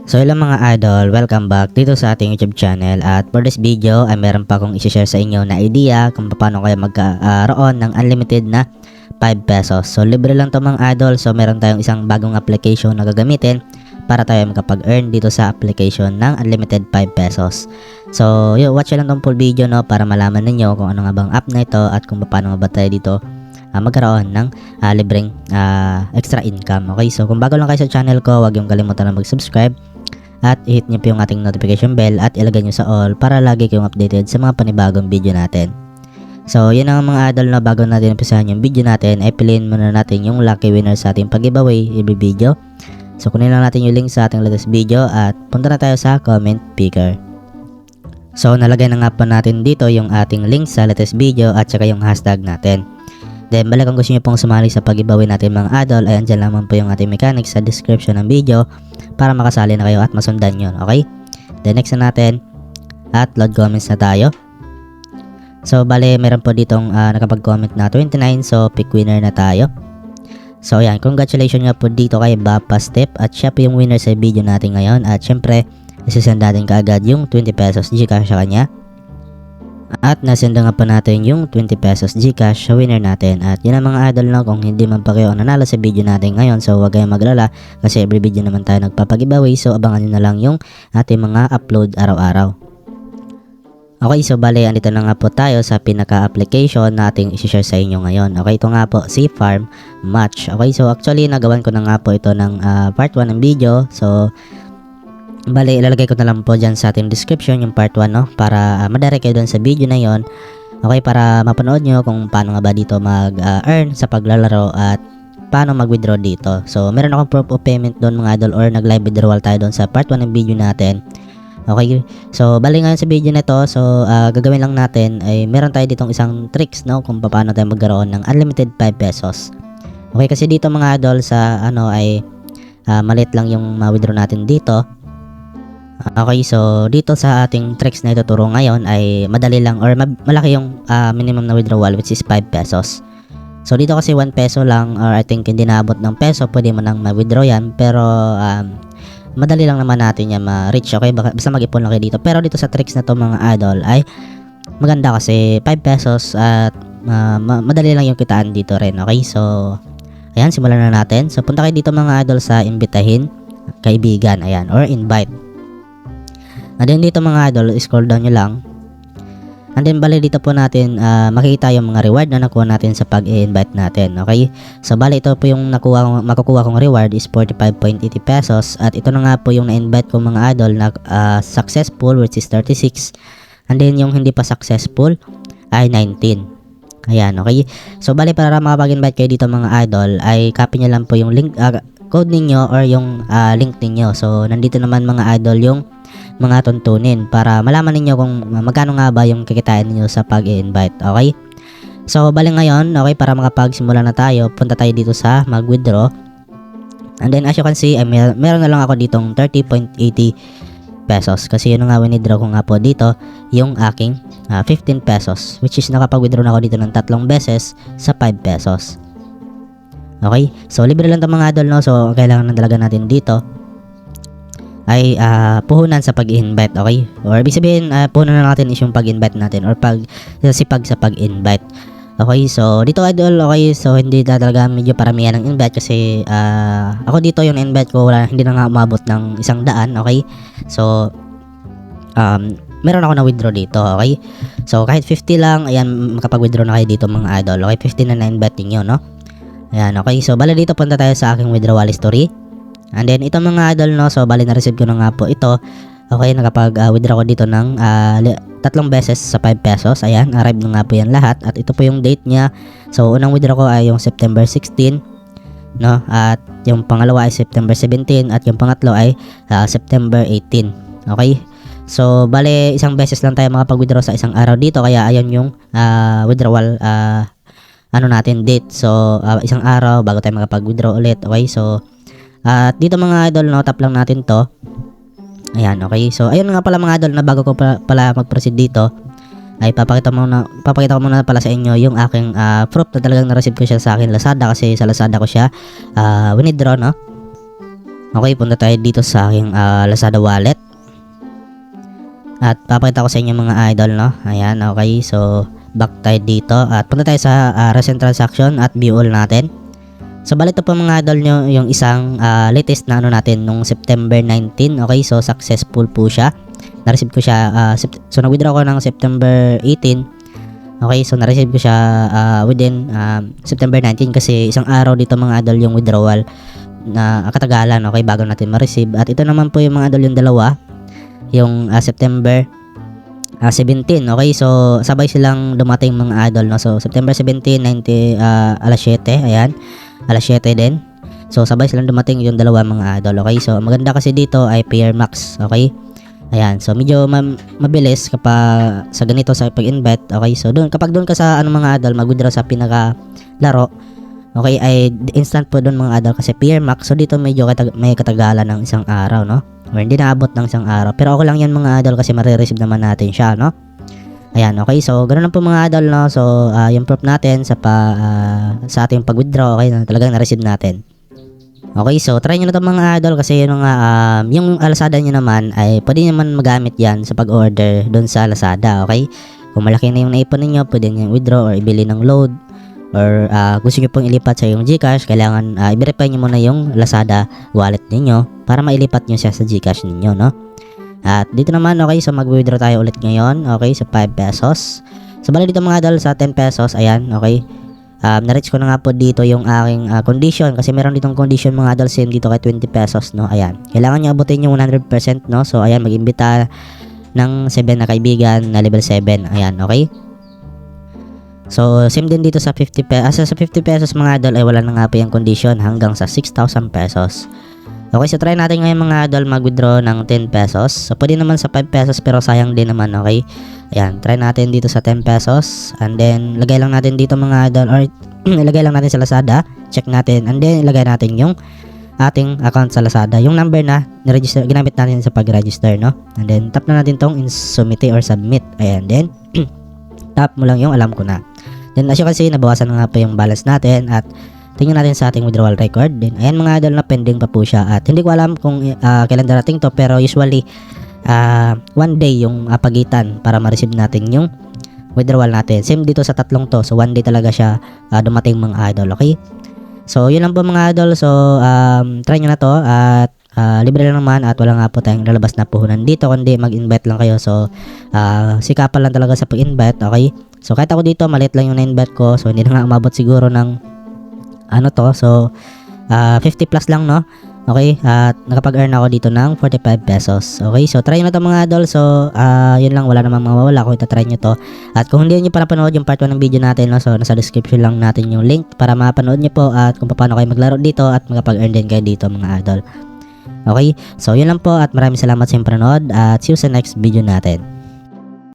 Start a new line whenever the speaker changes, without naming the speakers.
So hello mga idol, welcome back dito sa ating YouTube channel at for this video ay meron pa akong i-share sa inyo na idea kung paano kayo magkaroon ng unlimited na 5 pesos. So libre lang to mga idol, so meron tayong isang bagong application na gagamitin para tayo makapag-earn dito sa application ng unlimited 5 pesos. So watch lang tong full video no para malaman ninyo kung ano nga bang app na ito at kung paano nga ba tayo dito magkaroon ng libreng extra income. Okay, so kung bago lang kayo sa channel ko, huwag yung kalimutan na mag-subscribe at i-hit nyo po yung ating notification bell at ilagay nyo sa all para lagi kayong updated sa mga panibagong video natin. So yun ang mga idol na bago natin umpisahan yung video natin ay piliin muna natin yung lucky winner sa ating pag-giveaway every video. So kunin lang natin yung link sa ating latest video at punta na tayo sa comment picker. So nalagay na nga po natin dito yung ating link sa latest video at saka yung hashtag natin. Then balik kung gusto nyo pong sumali sa pag-giveaway natin mga idol ay andyan lamang po yung ating mechanics sa description ng video para makasali na kayo at masundan yun, okay? Then next na natin at load comments na tayo. So bale meron po ditong nakapag-comment na 29, so pick winner na tayo. So ayan, congratulations nga po dito kay Bapa Step at siya po yung winner sa video natin ngayon at syempre isasend natin kaagad yung 20 pesos Gcash sa kanya. At nasenda nga pa natin yung 20 pesos Gcash sa winner natin. At yun ang mga idol na kung hindi man pa kayo nanalo sa video natin ngayon, so huwag kayong maglala kasi every video naman tayo nagpapag-giveaway, so abangan nyo na lang yung ating mga upload araw-araw. Okay, so bale andito na nga po tayo sa pinaka-application na ating i-share sa inyo ngayon. Okay, ito nga po si Farm Match. Okay, so actually nagawan ko na nga po ito ng part 1 ng video. So bale, ilalagay ko na lang po dyan sa ating description yung part 1 no, para madirect kayo dun sa video na yon. Okay, para mapanood nyo kung paano nga ba dito mag-earn sa paglalaro at paano mag-withdraw dito. So meron akong proof of payment doon mga idol or nag-live withdrawal tayo doon sa part 1 ng video natin. Okay, so bali ngayon sa video na to, so gagawin lang natin ay meron tayo ditong isang tricks no kung paano tayo magkaroon ng unlimited 5 pesos. Okay, kasi dito mga idol sa ano ay maliit lang yung ma-withdraw natin dito. Okay, so dito sa ating tricks na ituturo ngayon ay madali lang or malaki yung minimum na withdrawal which is 5 pesos. So dito kasi 1 peso lang or I think hindi naabot ng peso, pwede mo nang ma-withdraw yan, pero madali lang naman natin yan ma-reach. Okay, basta mag-ipon lang kayo dito. Pero dito sa tricks na to mga idol ay maganda kasi 5 pesos at madali lang yung kitaan dito rin. Okay, so ayan, simulan na natin. So punta kayo dito mga idol sa imbitahin kaibigan, ayan, or invite. And then dito mga idol, scroll down nyo lang. And then bali dito po natin makikita yung mga reward na nakuha natin sa pag-i-invite natin. Okay, so bali ito po yung makukuha kong reward is 45.80 pesos. At ito na nga po yung na-invite ko mga idol na successful which is 36. And then yung hindi pa successful ay 19. Ayan, okay. So bali para makapag-invite kayo dito mga idol ay copy nyo lang po yung link, code ninyo or yung link ninyo. So nandito naman mga idol yung mga tuntunin para malaman ninyo kung magkano nga ba yung kikitain niyo sa pag-i-invite. Okay, so bali ngayon, okay, para makapagsimula na tayo, punta tayo dito sa mag-withdraw. And then as you can see, meron na lang ako ditong 30.80 pesos kasi yun nga withdraw ko nga po dito yung aking 15 pesos which is nakapag-withdraw na ako dito ng 3 beses sa 5 pesos. Okay, so libre lang ito mga idol no, so kailangan na talaga natin dito ay puhunan sa pag-invite. Okay, or ibig sabihin puhunan na natin is yung pag-invite natin or sipag sa pag-invite. Okay, so dito idol, okay, so hindi na talaga medyo paramihan ng invite kasi ako dito yung invite ko hindi na nga umabot ng 100. Okay, so meron ako na withdraw dito. Okay, so kahit 50 lang, ayan, makapag-withdraw na kayo dito mga idol. Okay, 50 na na-invite niyo no. Ayan, okay, so bali dito punta tayo sa aking withdrawal history. And then ito mga idol no, so bali na-receive ko na nga po ito. Okay, nakapag-withdraw ko dito ng 3 beses sa 5 pesos. Ayan, arrive na nga po yan lahat. At ito po yung date niya. So unang withdraw ko ay yung September 16 no, at yung pangalawa ay September 17 at yung pangatlo ay September 18. Okay, so bali isang beses lang tayo makapag-withdraw sa isang araw dito, kaya ayan yung withdrawal ano natin date. So isang araw bago tayo makapag-withdraw ulit. Okay, so at dito mga idol no, tap lang natin to. Ayan, okay. So ayun nga pala mga idol na bago ko pala mag-proceed dito ay papakita ko muna pala sa inyo yung aking proof na talagang na-receive ko siya sa akin Lazada kasi sa Lazada ko siya withdraw no. Okay, punta tayo dito sa aking Lazada wallet. At papakita ko sa inyo mga idol, no? Ayan, okay. So, back tayo dito at punta tayo sa recent transaction at view all natin. So, bali ito po mga idol nyo, yung isang latest na ano natin nung September 19. Okay, so successful po siya. Na-receive ko siya, so nag-withdraw ko ng September 18. Okay, so na-receive ko siya within September 19 kasi isang araw dito mga idol yung withdrawal na katagalan, okay, bago natin ma-receive. At ito naman po yung mga idol yung dalawa, yung September 17, okay, so sabay silang dumating mga idol, no? So September 17, 90, alas 7, ayan, alas 7 din. So sabay silang dumating yung dalawa mga idol, okay. So maganda kasi dito ay pair max, okay. Ayan, so medyo mabilis kapag sa ganito sa pag-invite, okay. So kapag doon ka sa ano mga idol, mag-withdraw sa pinaka laro, okay, ay instant po doon mga idol kasi pair max. So dito medyo may katagalan ng isang araw, no? Or hindi naabot ng isang araw. Pero okay lang yan mga idol kasi marireceive naman natin siya, no? Ayan, okay. So ganoon lang po mga idol, no? So yung proof natin sa ating pag-withdraw, okay, na talagang na-receive natin. Okay, so try nyo na ito mga idol kasi yun nga, yung Lazada nyo naman ay pwede naman magamit yan sa pag-order doon sa Lazada, okay? Kung malaki na yung naipon ninyo, pwede nyo withdraw or ibili ng load or gusto nyo pong ilipat sa yung GCash, kailangan i-verify nyo muna yung Lazada wallet ninyo para mailipat nyo siya sa GCash ninyo, no? At dito naman, okay, so mag-withdraw tayo ulit ngayon, okay, sa 5 pesos. So bali dito mga idol sa 10 pesos, ayan, okay. Na-reach ko na nga po dito yung aking condition kasi meron ditong condition mga idol, same dito kay 20 pesos, no? Ayan, kailangan nyo abutin yung 100%, no? So ayan, mag-imbita ng 7 na kaibigan na level 7, ayan, okay. So same din dito sa 50 pesos, sa 50 pesos mga idol ay wala na nga po yung condition hanggang sa 6,000 pesos. Okay, so try natin ngayon mga idol mag-withdraw ng 10 pesos. So pwede naman sa 5 pesos pero sayang din naman, okay. Ayan, try natin dito sa 10 pesos and then lagay lang natin dito mga idol or ilagay lang natin sa Lazada, check natin and then ilagay natin yung ating account sa Lazada, yung number na ni-register, ginamit natin sa pag-register, no? And then tap na natin tong submit or submit, ayan, then tap mo lang yung alam ko na. Then as you can see, nabawasan na nga pa yung balance natin at tingnan natin sa ating withdrawal record. Then ayan mga idol, na pending pa po siya at hindi ko alam kung kailan darating to pero usually 1 day yung pagitan para ma-receive natin yung withdrawal natin. Same dito sa tatlong to, so 1 day talaga siya dumating mga idol, okay. So yun lang po mga idol, so try nyo na to at libre lang naman at wala nga po tayong lalabas na puhunan dito kundi mag-invite lang kayo. So sikapan lang talaga sa pag-invite, okay. So kahit ako dito maliit lang yung na-invite ko, so hindi na nga umabot siguro ng ano to, so 50 plus lang, no? Okay, at nakapag-earn ako dito ng 45 pesos. Okay, so try nyo na to mga idol. So yun lang, wala namang mawawala kung itatry nyo to. At kung hindi nyo pa napanood yung part 1 ng video natin, no? So nasa description lang natin yung link para mapanood nyo po at kung paano kayo maglaro dito at makapag-earn din kayo dito mga idol. Okay, so yun lang po at maraming salamat sa inyong panonood at see you sa next video natin.